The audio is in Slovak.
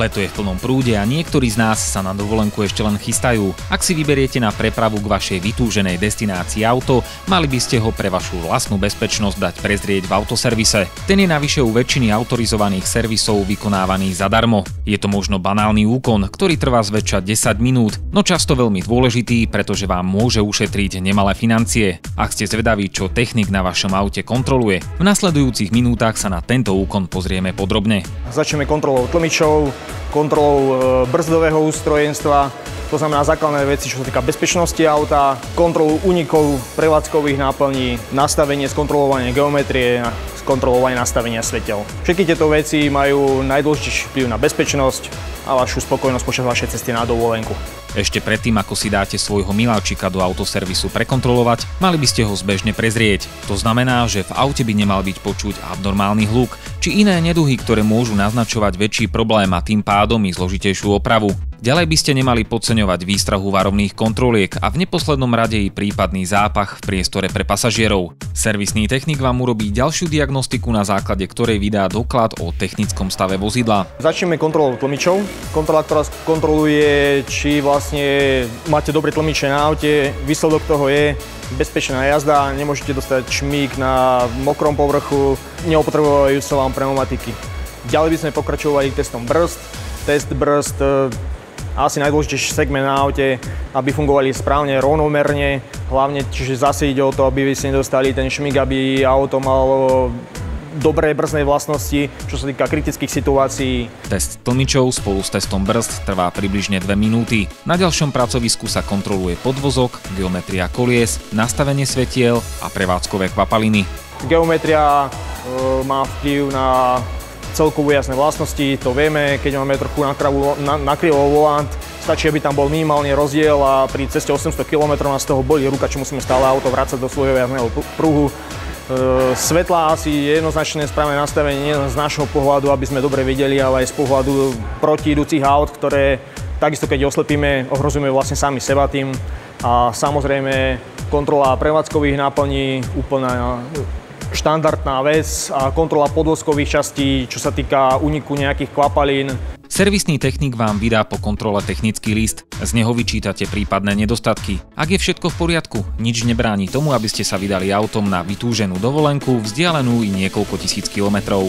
Leto je v plnom prúde a niektorí z nás sa na dovolenku ešte len chystajú. Ak si vyberiete na prepravu k vašej vytúženej destinácii auto, mali by ste ho pre vašu vlastnú bezpečnosť dať prezrieť v autoservise. Ten je navyše u väčšiny autorizovaných servisov vykonávaný zadarmo. Je to možno banálny úkon, ktorý trvá zväčša 10 minút, no často veľmi dôležitý, pretože vám môže ušetriť nemalé financie. Ak ste zvedaví, čo technik na vašom aute kontroluje, v nasledujúcich minútach sa na tento úkon pozrieme podrobne. Začneme kontrolou tlmičov, kontrolou brzdového ústrojenstva, to znamená základné veci, čo sa týka bezpečnosti auta, kontrolu únikov prevádzkových náplní, nastavenie, skontrolovanie geometrie, skontrolovanie nastavenia svetel. Všetky tieto veci majú najdôležitejší vplyv na bezpečnosť a vašu spokojnosť počas vašej cesty na dovolenku. Ešte predtým, ako si dáte svojho miláčika do autoservisu prekontrolovať, mali by ste ho zbežne prezrieť. To znamená, že v aute by nemal byť počuť abnormálny hluk či iné neduhy, ktoré môžu naznačovať väčší problém a tým pádom i zložitejšiu opravu. Ďalej by ste nemali podceňovať výstrahu varovných kontroliek a v neposlednom rade i prípadný zápach v priestore pre pasažierov. Servisný technik vám urobí ďalšiu diagnostiku, na základe ktorej vydá doklad o technickom stave vozidla. Začneme kontrolou tlmičov. Kontrola, ktorá kontroluje, či vlastne máte dobré tlmiče na aute. Výsledok toho je bezpečná jazda, nemôžete dostať šmík na mokrom povrchu, neopotrebujú sa vám pneumatiky. Ďalej by sme pokračovali testom brzd. Test brzd, asi najdôležitejší segment na aute, aby fungovali správne, rovnomerne, hlavne, čiže zase ide o to, aby ste nedostali ten šmík, aby auto malo dobré brzdné vlastnosti, čo sa týka kritických situácií. Test tlmičov spolu s testom brzd trvá približne 2 minúty. Na ďalšom pracovisku sa kontroluje podvozok, geometria kolies, nastavenie svetiel a prevádzkové kvapaliny. Geometria má vplyv na celkovú jasné vlastnosti, to vieme, keď máme trochu nakrivo volant, stačí, aby tam bol minimálny rozdiel a pri ceste 800 km nás z toho bolí ruka, čo musíme stále auto vrácať do svojho jasného pruhu. Svetla asi je jednoznačné správne nastavenie nie z nášho pohľadu, aby sme dobre videli, ale aj z pohľadu protiidúcich aut, ktoré takisto keď oslepíme, ohrozujeme vlastne sami seba tým. A samozrejme kontrola prevádzkových náplní, úplná štandardná vec a kontrola podvozkových častí, čo sa týka úniku nejakých kvapalín. Servisný technik vám vydá po kontrole technický list. Z neho vyčítate prípadné nedostatky. Ak je všetko v poriadku, nič nebráni tomu, aby ste sa vydali autom na vytúženú dovolenku vzdialenú i niekoľko tisíc kilometrov.